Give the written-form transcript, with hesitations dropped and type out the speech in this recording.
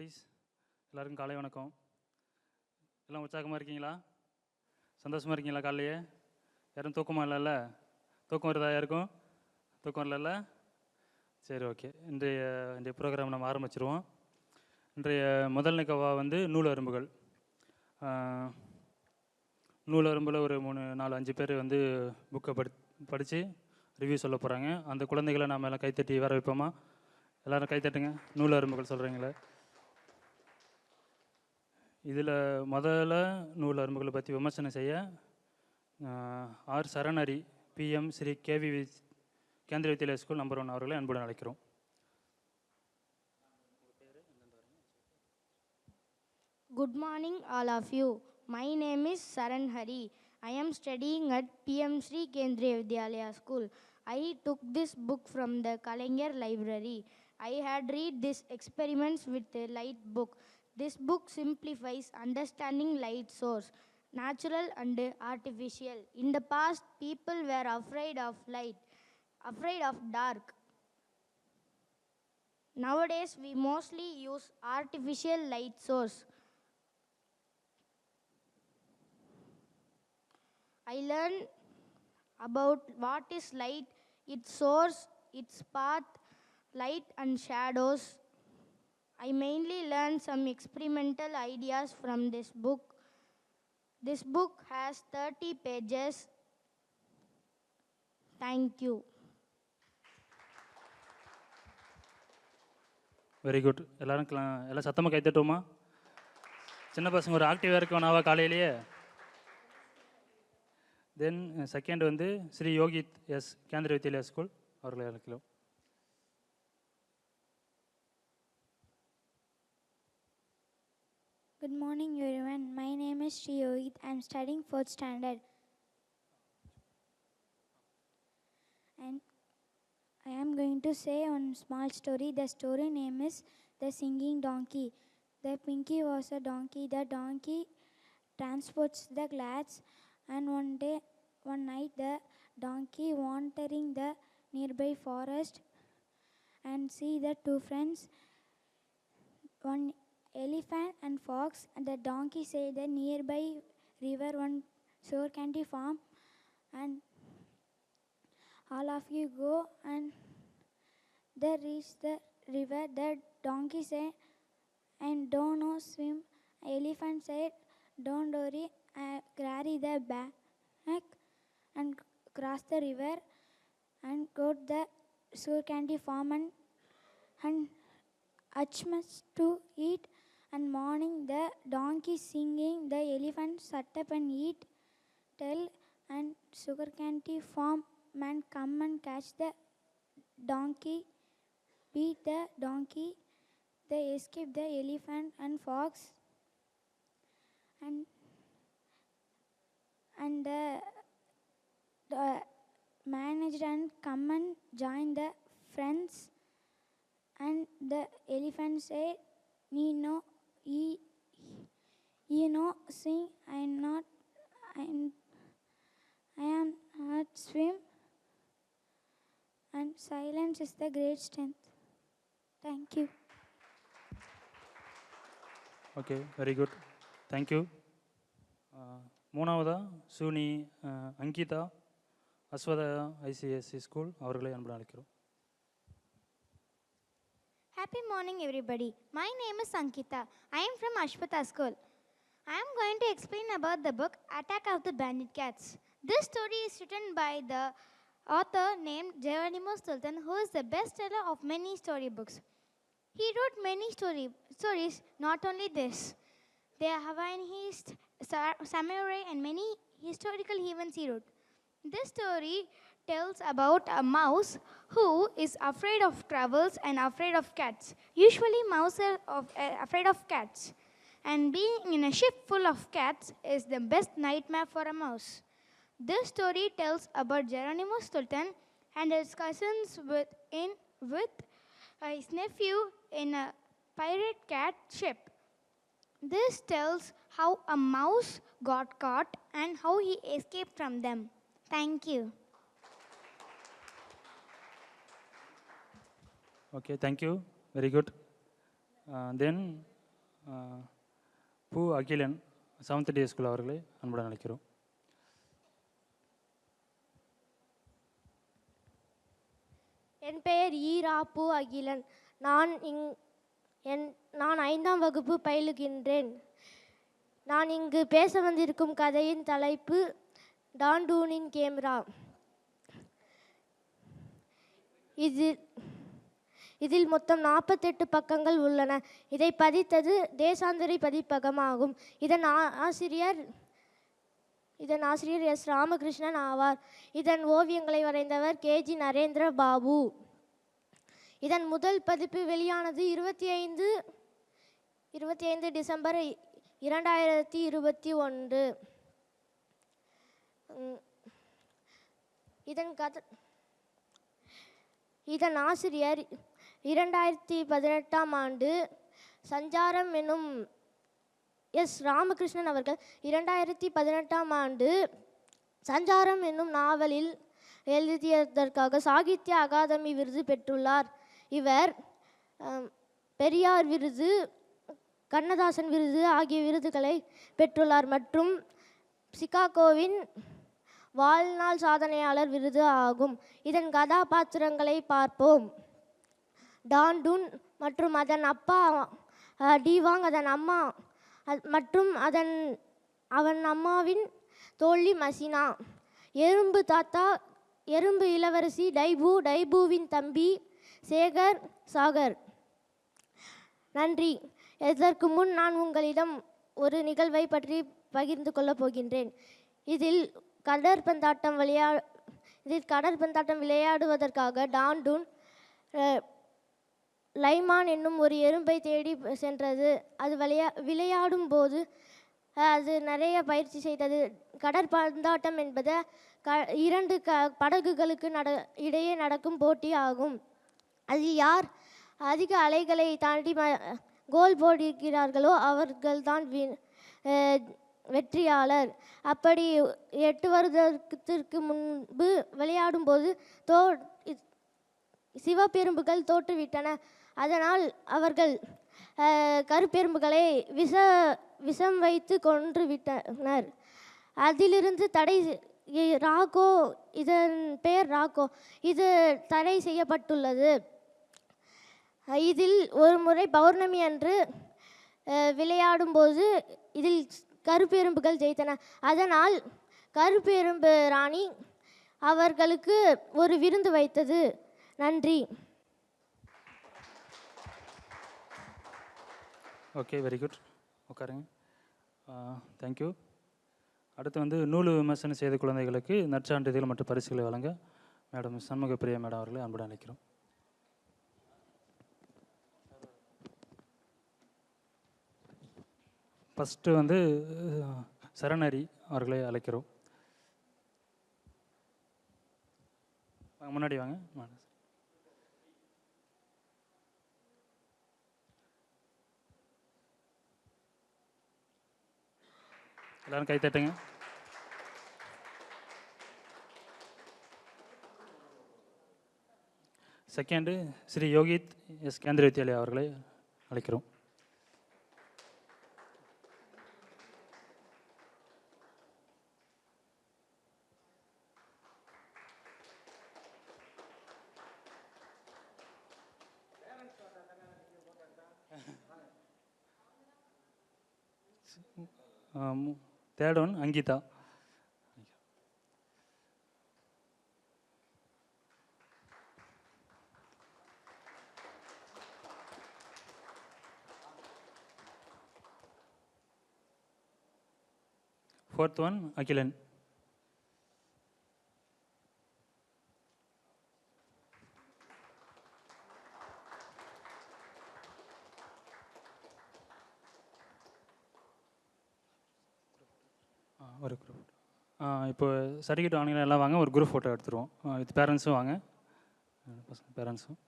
குட்டீஸ் எல்லாருக்கும் காலை வணக்கம். எல்லாம் உற்சாகமாக இருக்கீங்களா? சந்தோஷமாக இருக்கீங்களா? காலையே யாரும் தூக்கமாக இல்லைல்ல? தூக்கம் வருதா யாருக்கும்? தூக்கம் இல்லைல்ல? சரி, ஓகே. இன்றைய ப்ரோக்ராம் நம்ம ஆரம்பிச்சிருவோம். இன்றைய முதல் நிகழ்வா வந்து நூல் அரும்புகள். நூல் அரும்பில் ஒரு 3-4-5 பேர் வந்து புக்கை படித்து ரிவ்யூ சொல்ல போகிறாங்க. அந்த குழந்தைகளை நாம் எல்லாம் கைத்தட்டி வர வைப்போமா? எல்லோரும் கைத்தட்டுங்க. நூல் அரும்புகள் சொல்கிறீங்களே. இதில் முதல்ல நூல் அரும்புகளை பற்றி விமர்சனம் செய்ய R Saranari, PM Shri KV Kendriya Vidyalaya school number 1 அவர்களை அன்புடன் அழைக்கிறோம். Good morning all of you. My name is Saran Hari. I am studying at PM Sri Kendriya Vidyalaya School. I took this book from the Kalaignar Library. I had read this Experiments with a Light book. This book simplifies understanding light source, natural and artificial. In the past, people were afraid of light, afraid of dark. Nowadays, we mostly use artificial light source. I learned about what is light, its source, its path, light and shadows. I mainly learned some experimental ideas from this book. This book has 30 pages. Thank you. Very good. எல்லாம் சத்தமாக கைத்தட்டுவோமா? சின்ன பசங்க ஒரு ஆக்டிவாக இருக்க வேணாவா காலையிலேயே? Then second வந்து Sri Yogith S Kendriya Vidyalaya school அவர்களை அழைக்கலாம். Good morning everyone. My name is Sri Yogit. I am studying 4th standard. And I am going to say one small story. The story name is The Singing Donkey. The Pinky was a donkey. The donkey transports the glads, and one night the donkey wandering the nearby forest and see the two friends, one elephant and fox, and the donkey say the nearby river one sour candy farm, and all of you go and they reach the river. The donkey say, and don't know swim. Elephant said, don't worry, I carry the bag and cross the river and go to the sour candy farm and much to eat. And morning the donkey singing, the elephant sat up and eat. Tell and sugar candy farm man come and catch the donkey, beat the donkey. They escape the elephant and fox, and the manager and come and join the friends. And the elephant say, you know, sing. I am not swim. And silence is the great strength. Thank you. Okay, very good. Thank you. மூணாவதா சூனி Ankita Ashwatha ICSE school அவர்களை அன்புடன் அழைக்கிறோம். Happy morning everybody. My name is Ankita. I am from Ashwatha School. I am going to explain about the book Attack of the Bandit Cats. This story is written by the author named Geronimo Stilton, who is the bestseller of many storybooks. He wrote many stories, not only this. The Hawaiian Heist, Samurai, and many historical events he wrote. This story tells about a mouse who is afraid of travels and afraid of cats. Usually mouse are afraid of cats. And being in a ship full of cats is the best nightmare for a mouse. This story tells about Geronimo Stilton and his cousins with his nephew in a pirate cat ship. This tells how a mouse got caught and how he escaped from them. Thank you. Okay, thank you. Very good. Then பூ Akilan 7th day school அவர்களை அன்புடன் அழைக்கிறோம். என் பெயர் ஈரா பூ அகிலன். நான் 5ஆம் வகுப்பு பயிலுகின்றேன். நான் இங்கு பேச வந்திருக்கும் கதையின் தலைப்பு டான்டூனின் கேமரா. இதில் மொத்தம் 48 பக்கங்கள் உள்ளன. இதை பதித்தது தேசாந்திரி பதிப்பகமாகும். இதன் ஆசிரியர் எஸ் ராமகிருஷ்ணன் ஆவார். இதன் ஓவியங்களை வரைந்தவர் கேஜி நரேந்திர பாபு. இதன் முதல் பதிப்பு வெளியானது 25 டிசம்பர் 2021. இதன் ஆசிரியர் 2018ஆம் ஆண்டு சஞ்சாரம் என்னும் எஸ் ராமகிருஷ்ணன் அவர்கள் 2018ஆம் ஆண்டு சஞ்சாரம் என்னும் நாவலில் எழுதியதற்காக சாகித்ய அகாதமி விருது பெற்றுள்ளார். இவர் பெரியார் விருது, கண்ணதாசன் விருது ஆகிய விருதுகளை பெற்றுள்ளார் மற்றும் சிகாகோவின் வாழ்நாள் சாதனையாளர் விருது ஆகும். இதன் கதாபாத்திரங்களை பார்ப்போம். டான்டூன் மற்றும் அதன் அப்பா டிவாங், அதன் அம்மா மற்றும் அவன் அம்மாவின் தோழி மசினா. எறும்பு தாத்தா, எறும்பு இளவரசி டைபு, டைபுவின் தம்பி சேகர், சாகர். நன்றி. இதற்கு முன் நான் உங்களிடம் ஒரு நிகழ்வை பற்றி பகிர்ந்து கொள்ளப் போகின்றேன். இதில் கடற்பந்தாட்டம் விளையாடுவதற்காக டான்டூன் லைமான் என்னும் ஒரு எறும்பை தேடி சென்றது. அது விளையாடும் போது அது நிறைய பயிற்சி செய்தது. கடற்பந்தாட்டம் என்பது 2 படகுகளுக்கு இடையே நடக்கும் போட்டி ஆகும். அதில் யார் அதிக அலைகளை தாண்டி கோல் போடுகிறார்களோ அவர்கள்தான் வெற்றியாளர். அப்படி 8 வருடத்திற்கு முன்பு விளையாடும்போது சிவப்பெரும்புகள் தோற்றுவிட்டன. அதனால் அவர்கள் கருப்பெரும்புகளை விஷம் வைத்து கொன்று விட்டனர். அதிலிருந்து ராகோ, இதன் பெயர் ராகோ, இது தடை செய்யப்பட்டுள்ளது. இதில் ஒரு முறை பௌர்ணமி அன்று விளையாடும்போது இதில் கருப்பெரும்புகள் ஜெயித்தன. அதனால் கருப்பெரும்பு ராணி அவர்களுக்கு ஒரு விருந்து வைத்தது. நன்றி. Okay, very good. உட்காருங்க. தேங்க்யூ. அடுத்து நூல் விமர்சனம் செய்த குழந்தைகளுக்கு நற்சான்றிதழ் மற்றும் பரிசுகளை வழங்க மேடம் சண்முகப்பிரியா மேடம் அவர்களை அன்புடன் அழைக்கிறோம். ஃபஸ்ட்டு சரணரி அவர்களை அழைக்கிறோம். முன்னாடி வாங்க. எல்லாரும் கை தட்டுங்க. செகண்டு ஸ்ரீ யோகித் எஸ் கேந்திர வித்யாலயா அவர்களை அழைக்கிறோம். Third one Ankita. Fourth one Akilan. ஒரு குரூப். இப்போ சர்டிஃபிகேட் வாங்கினா எல்லாம் வாங்க, ஒரு குரூப் ஃபோட்டோ எடுத்துருவோம். வித் பேரண்ட்ஸும் வாங்க, பேரண்ட்ஸும்.